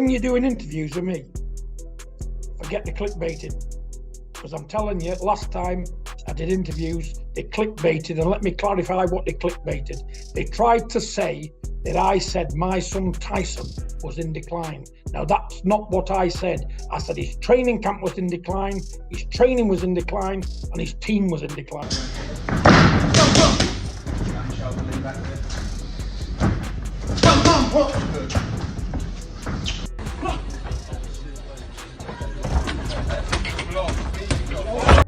When you're doing interviews with me, forget the clickbaiting. Because I'm telling you, last time I did interviews, they clickbaited, and let me clarify what they clickbaited. They tried to say that I said my son Tyson was in decline. Now that's not what I said. I said his training camp was in decline, his training was in decline, and his team was in decline.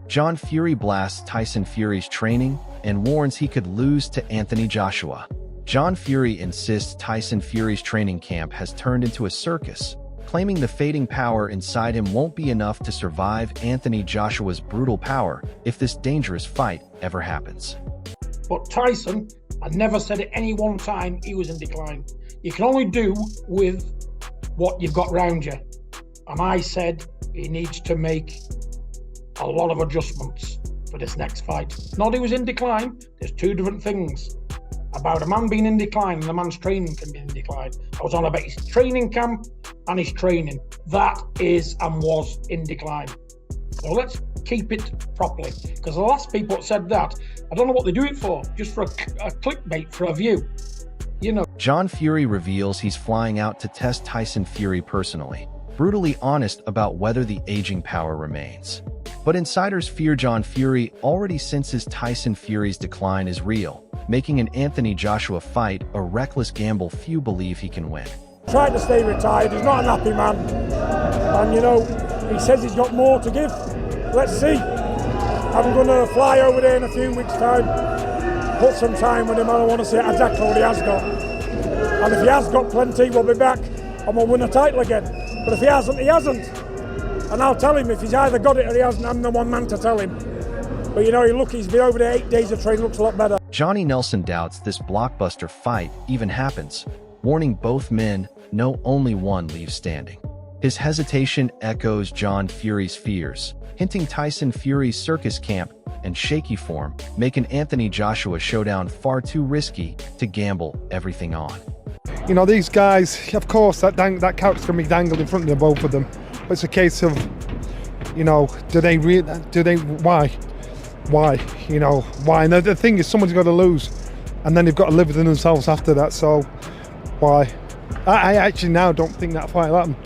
John Fury blasts Tyson Fury's training and warns he could lose to Anthony Joshua. John Fury insists Tyson Fury's training camp has turned into a circus, claiming the fading power inside him won't be enough to survive Anthony Joshua's brutal power if this dangerous fight ever happens. But Tyson, I never said at any one time he was in decline. You can only do with what you've got round you. And I said he needs to make a lot of adjustments for this next fight. Not he was in decline. There's two different things about a man being in decline and a man's training can be in decline. I was on about his training camp and his training. That is and was in decline. So let's keep it properly, because the last people that said that, I don't know what they do it for, just for a clickbait, for a view. You know. John Fury reveals he's flying out to test Tyson Fury personally, brutally honest about whether the aging power remains. But insiders fear John Fury already senses Tyson Fury's decline is real, making an Anthony Joshua fight a reckless gamble few believe he can win. Tried to stay retired, he's not an happy man. And you know, he says he's got more to give. Let's see. I'm going to fly over there in a few weeks' time, put some time with him, and I want to see exactly what he has got. And if he has got plenty, we'll be back and we'll win a title again. But if he hasn't, he hasn't. And I'll tell him if he's either got it or he hasn't. I'm the one man to tell him. But you know, he's been over there 8 days of training, looks a lot better. Johnny Nelson doubts this blockbuster fight even happens, warning both men no only one leaves standing. His hesitation echoes John Fury's fears, hinting Tyson Fury's circus camp and shaky form make an Anthony Joshua showdown far too risky to gamble everything on. You know, these guys, of course, that couch can be dangled in front of the both of them. But it's a case of, you know, why? You know, why? And the thing is, someone's got to lose, and then they've got to live within themselves after that, so why? I actually now don't think that fight will happen.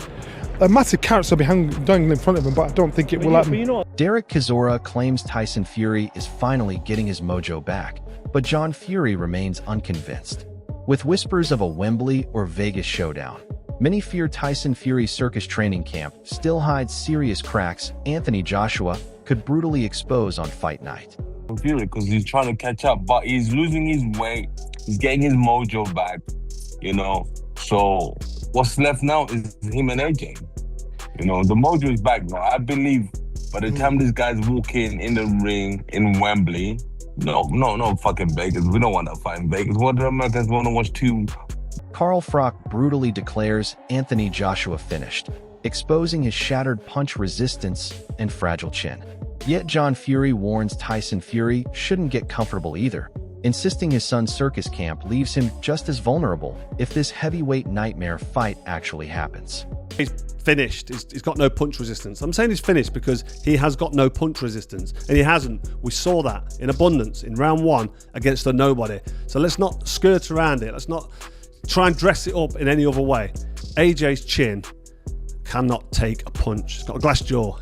A massive carrots will be dangling in front of him, but I don't think it will happen. Derek Chisora claims Tyson Fury is finally getting his mojo back, but John Fury remains unconvinced. With whispers of a Wembley or Vegas showdown, many fear Tyson Fury's circus training camp still hides serious cracks Anthony Joshua could brutally expose on fight night. Fury, because he's trying to catch up, but he's losing his weight, he's getting his mojo back, you know. So what's left now is him and AJ. You know, the mojo is back now. I believe by the time these guys walk in the ring in Wembley, no fucking Vegas. We don't want to fight in Vegas. What do Americans want to watch too? Carl Froch brutally declares Anthony Joshua finished, exposing his shattered punch resistance and fragile chin. Yet John Fury warns Tyson Fury shouldn't get comfortable either, insisting his son's circus camp leaves him just as vulnerable if this heavyweight nightmare fight actually happens. He's finished. He's got no punch resistance. I'm saying he's finished because he has got no punch resistance, and he hasn't. We saw that in abundance in round one against a nobody. So let's not skirt around it. Let's not try and dress it up in any other way. AJ's chin cannot take a punch. It's got a glass jaw,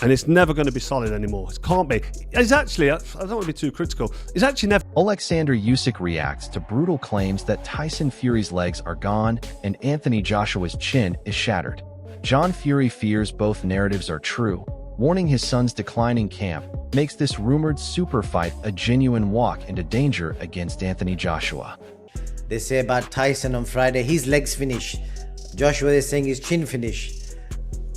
and it's never going to be solid anymore. It can't be. It's actually, I don't want to be too critical, it's actually never. Alexander Usyk reacts to brutal claims that Tyson Fury's legs are gone and Anthony Joshua's chin is shattered. John Fury fears both narratives are true, warning his son's declining camp makes this rumored super fight a genuine walk into danger against Anthony Joshua. They say about Tyson on Friday, his legs finish. Joshua is saying his chin finish.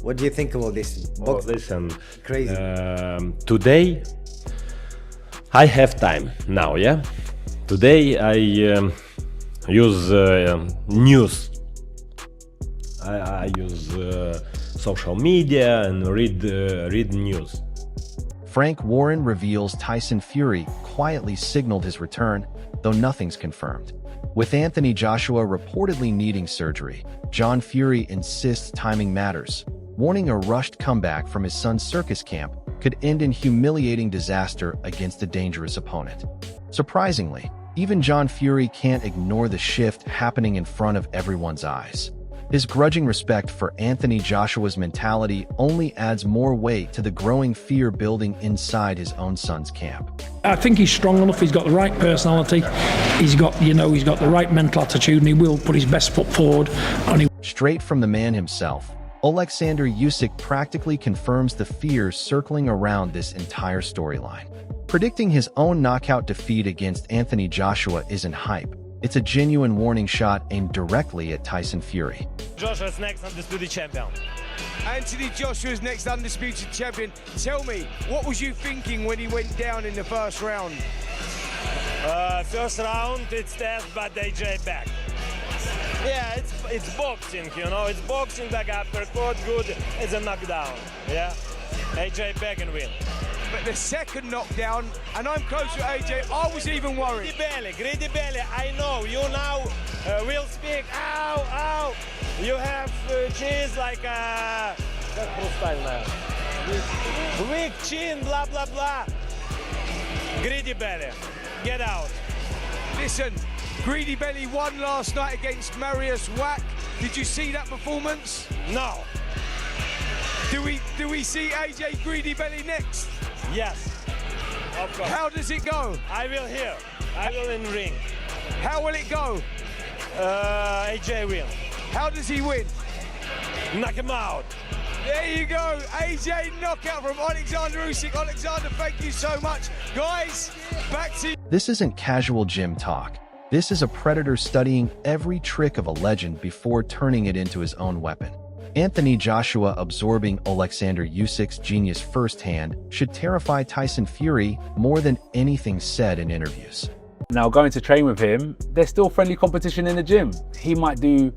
What do you think of all this? Oh, listen, crazy. Today I have time now, yeah? Today I use news. I use social media and read news. Frank Warren reveals Tyson Fury quietly signaled his return, though nothing's confirmed. With Anthony Joshua reportedly needing surgery, John Fury insists timing matters, warning a rushed comeback from his son's circus camp could end in humiliating disaster against a dangerous opponent. Surprisingly, even John Fury can't ignore the shift happening in front of everyone's eyes. His grudging respect for Anthony Joshua's mentality only adds more weight to the growing fear building inside his own son's camp. I think he's strong enough, he's got the right personality, he's got the right mental attitude, and he will put his best foot forward. Straight from the man himself, Alexander Usyk practically confirms the fears circling around this entire storyline. Predicting his own knockout defeat against Anthony Joshua isn't hype. It's a genuine warning shot aimed directly at Tyson Fury. Joshua's next undisputed champion. Anthony Joshua's next undisputed champion. Tell me, what was you thinking when he went down in the first round? First round, it's test, but AJ back. Yeah, it's boxing, you know. It's boxing, back uppercut, good. It's a knockdown, yeah. AJ back and win. But the second knockdown, and I'm close to AJ, I was even worried. Greedy belly, I know. You now will speak, ow, ow. You have cheese like a... weak chin, blah, blah, blah. Greedy belly, get out. Listen, Greedy Belly won last night against Marius Wack. Did you see that performance? No. Do we see AJ Greedy Belly next? Yes, of course. How does it go? I will hear. I will in ring. How will it go? AJ will. How does he win? Knock him out. There you go. AJ knockout from Alexander Usyk. Alexander, thank you so much. Guys, back to you. This isn't casual gym talk. This is a predator studying every trick of a legend before turning it into his own weapon. Anthony Joshua absorbing Alexander Usyk's genius firsthand should terrify Tyson Fury more than anything said in interviews. Now going to train with him, there's still friendly competition in the gym. He might do,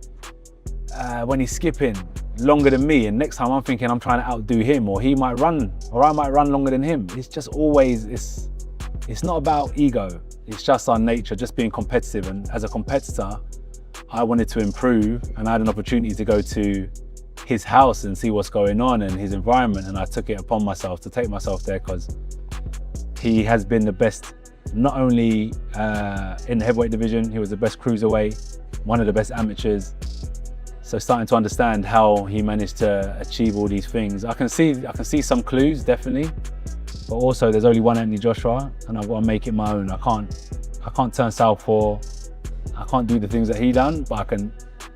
when he's skipping, longer than me, and next time I'm thinking I'm trying to outdo him, or he might run, or I might run longer than him. It's just always, it's not about ego. It's just our nature, just being competitive. And as a competitor, I wanted to improve, and I had an opportunity to go to his house and see what's going on in his environment, and I took it upon myself to take myself there because he has been the best, not only in the heavyweight division, he was the best cruiserweight, one of the best amateurs. So starting to understand how he managed to achieve all these things. I can see some clues, definitely, but also there's only one Anthony Joshua, and I've got to make it my own. I can't turn southpaw. I can't do the things that he done, but I can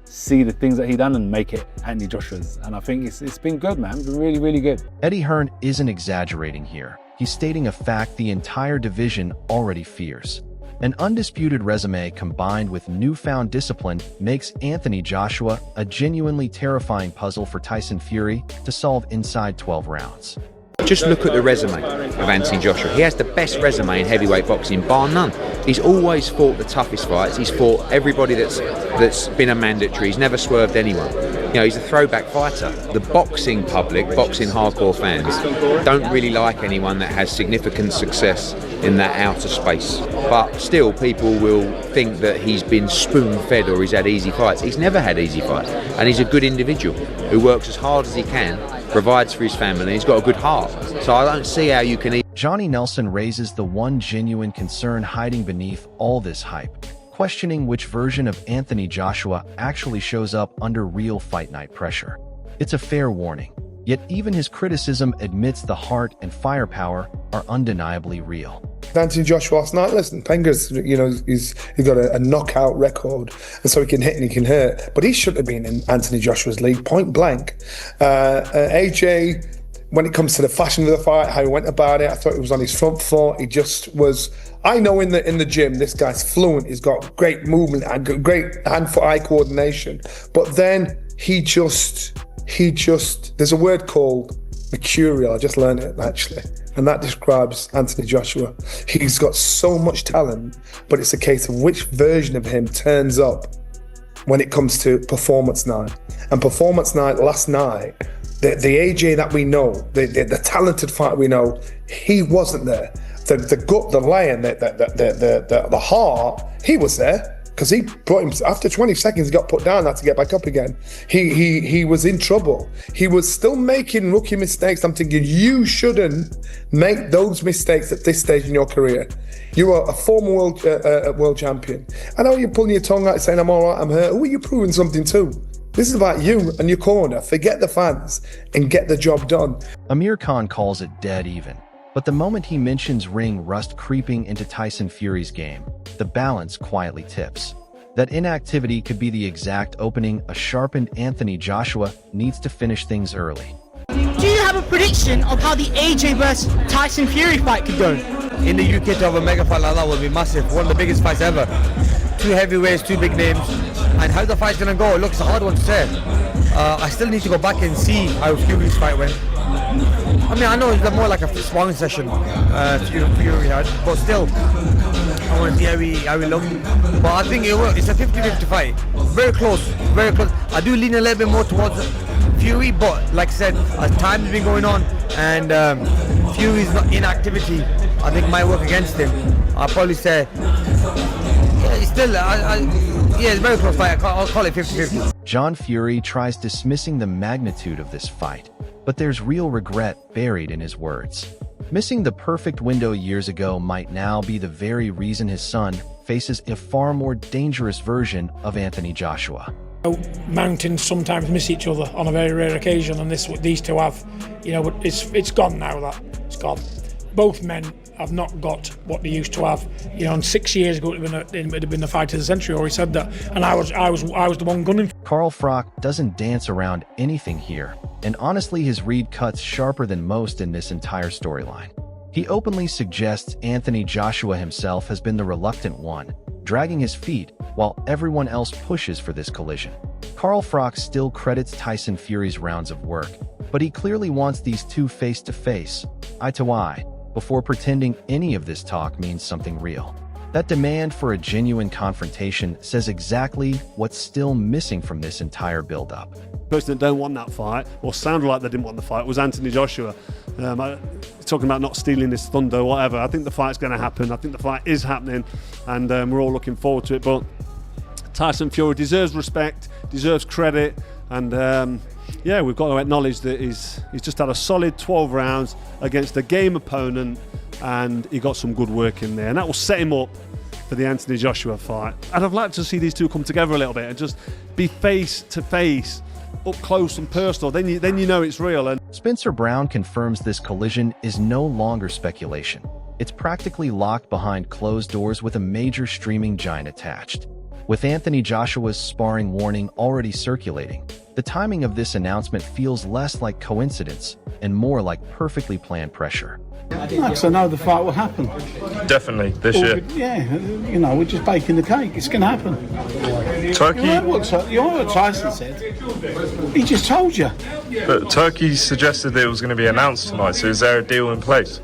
see the things that he done and make it Anthony Joshua's. And I think it's been good, man. It's been really, really good. Eddie Hearn isn't exaggerating here. He's stating a fact the entire division already fears. An undisputed resume combined with newfound discipline makes Anthony Joshua a genuinely terrifying puzzle for Tyson Fury to solve inside 12 rounds. Just look at the resume of Anthony Joshua. He has the best resume in heavyweight boxing, bar none. He's always fought the toughest fights. He's fought everybody that's been a mandatory. He's never swerved anyone. You know, he's a throwback fighter. The boxing public, boxing hardcore fans, don't really like anyone that has significant success in that outer space. But still, people will think that he's been spoon-fed or he's had easy fights. He's never had easy fights. And he's a good individual who works as hard as he can, provides for his family, and he's got a good heart. So I don't see how you can... Johnny Nelson raises the one genuine concern hiding beneath all this hype, questioning which version of Anthony Joshua actually shows up under real fight night pressure. It's a fair warning, yet even his criticism admits the heart and firepower are undeniably real. Anthony Joshua last night, listen, Penga's, you know, he's got a knockout record, and so he can hit and he can hurt, but he shouldn't have been in Anthony Joshua's league, point blank. AJ, when it comes to the fashion of the fight, how he went about it, I thought he was on his front foot. He just was. I know in the gym, this guy's fluent. He's got great movement and great hand-foot-eye coordination. But then he just. There's a word called mercurial. I just learned it actually, and that describes Anthony Joshua. He's got so much talent, but it's a case of which version of him turns up when it comes to performance night. And performance night last night, the AJ that we know, the talented fighter we know, he wasn't there. The gut, the lion, the heart, he was there. because he brought him after 20 seconds. He got put down, had to get back up again. He was in trouble. He was still making rookie mistakes. I'm thinking you shouldn't make those mistakes at this stage in your career. You are a former world champion. I know you're pulling your tongue out saying I'm all right, I'm hurt. Who are you proving something to? This is about you and your corner. Forget the fans and get the job done. Amir Khan calls it dead even. But the moment he mentions ring rust creeping into Tyson Fury's game, the balance quietly tips. That inactivity could be the exact opening a sharpened Anthony Joshua needs to finish things early. Do you have a prediction of how the AJ versus Tyson Fury fight could go? In the UK, to have a mega fight like that would be massive. One of the biggest fights ever. Two heavyweights, two big names. And how the fight's going to go, it looks a hard one to say. I still need to go back and see how Fury's fight went. I mean, I know it's more like a sparring session Fury had, but still, I want to see how he looked. But I think it's a 50-50 fight. Very close, very close. I do lean a little bit more towards Fury, but like I said, as time's been going on and Fury's inactivity, I think might work against him. I'll probably say, yeah, it's still, yeah, it's a very close fight. I'll call it 50-50. John Fury tries dismissing the magnitude of this fight, but there's real regret buried in his words. Missing the perfect window years ago might now be the very reason his son faces a far more dangerous version of Anthony Joshua. Mountains sometimes miss each other on a very rare occasion, and these two have, but it's gone now. It's gone. Both men have not got what they used to have. And 6 years ago it would have been the fight of the century, or he said that, and I was the one gunning. Carl Froch doesn't dance around anything here, and honestly his read cuts sharper than most in this entire storyline. He openly suggests Anthony Joshua himself has been the reluctant one, dragging his feet while everyone else pushes for this collision. Carl Froch still credits Tyson Fury's rounds of work, but he clearly wants these two face-to-face, eye-to-eye, before pretending any of this talk means something real. That demand for a genuine confrontation says exactly what's still missing from this entire build-up. The person that don't want that fight, or sounded like they didn't want the fight, was Anthony Joshua. Talking about not stealing this thunder or whatever. I think the fight's going to happen. I think the fight is happening, and we're all looking forward to it. But Tyson Fury deserves respect, deserves credit, and yeah, we've got to acknowledge that he's just had a solid 12 rounds against a game opponent, and he got some good work in there, and that will set him up for the Anthony Joshua fight. And I'd like to see these two come together a little bit and just be face to face, up close and personal. Then you know it's real. And Spencer Brown confirms this collision is no longer speculation. It's practically locked behind closed doors with a major streaming giant attached. With Anthony Joshua's sparring warning already circulating, the timing of this announcement feels less like coincidence and more like perfectly planned pressure. Because I know the fight will happen. Definitely, this year. Yeah, we're just baking the cake. It's going to happen. Turkey. You know what Tyson said? He just told you. But Turkey suggested that it was going to be announced tonight, so is there a deal in place?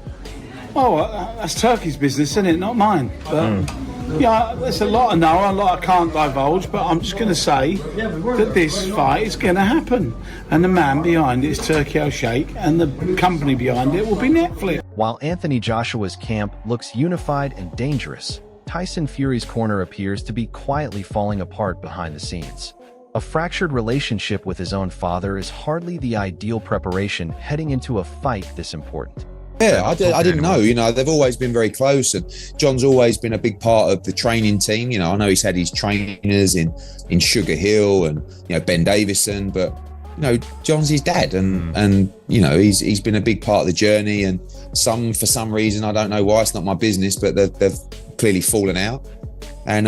Oh, that's Turkey's business, isn't it? Not mine. But, yeah, there's a lot I know, a lot I can't divulge, but I'm just going to say that this fight is going to happen. And the man behind it is Turki Al-Sheikh, and the company behind it will be Netflix. While Anthony Joshua's camp looks unified and dangerous, Tyson Fury's corner appears to be quietly falling apart behind the scenes. A fractured relationship with his own father is hardly the ideal preparation heading into a fight this important. Yeah, I didn't know. They've always been very close, and John's always been a big part of the training team. I know he's had his trainers in Sugar Hill and Ben Davison, but John's his dad, and he's been a big part of the journey. And for some reason, I don't know why, it's not my business, but they've clearly fallen out. And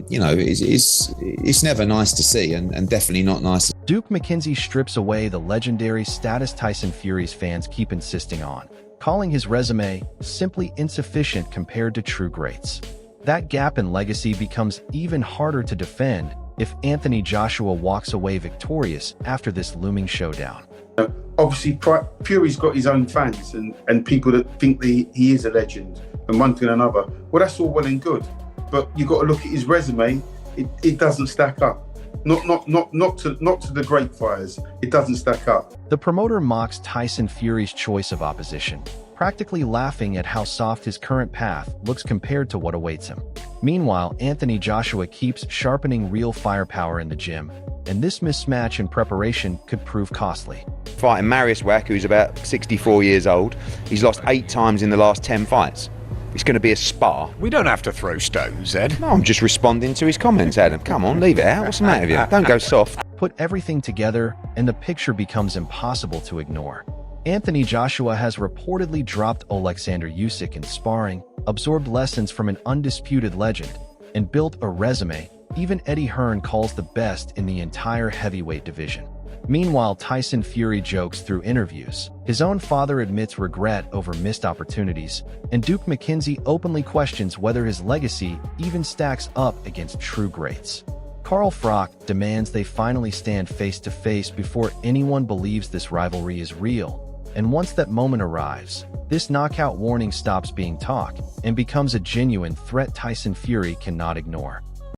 it's never nice to see, and definitely not nice. Duke McKenzie strips away the legendary status Tyson Fury's fans keep insisting on, calling his resume simply insufficient compared to true greats. That gap in legacy becomes even harder to defend if Anthony Joshua walks away victorious after this looming showdown. Obviously, Fury's got his own fans and people that think that he is a legend and one thing and another. Well, that's all well and good, but you've got to look at his resume. It doesn't stack up. Not to the great fighters. It doesn't stack up. The promoter mocks Tyson Fury's choice of opposition, practically laughing at how soft his current path looks compared to what awaits him. Meanwhile, Anthony Joshua keeps sharpening real firepower in the gym, and this mismatch in preparation could prove costly. Fighting Marius Wack, who's about 64 years old. He's lost 8 times in the last 10 fights. It's going to be a spar. We don't have to throw stones, Ed. No, I'm just responding to his comments, Adam. Come on, leave it out. What's the matter with you? Don't go soft. Put everything together, and the picture becomes impossible to ignore. Anthony Joshua has reportedly dropped Alexander Usyk in sparring, absorbed lessons from an undisputed legend, and built a resume even Eddie Hearn calls the best in the entire heavyweight division. Meanwhile, Tyson Fury jokes through interviews. His own father admits regret over missed opportunities, and Duke McKenzie openly questions whether his legacy even stacks up against true greats. Carl Froch demands they finally stand face-to-face before anyone believes this rivalry is real. And once that moment arrives, this knockout warning stops being talk and becomes a genuine threat Tyson Fury cannot ignore.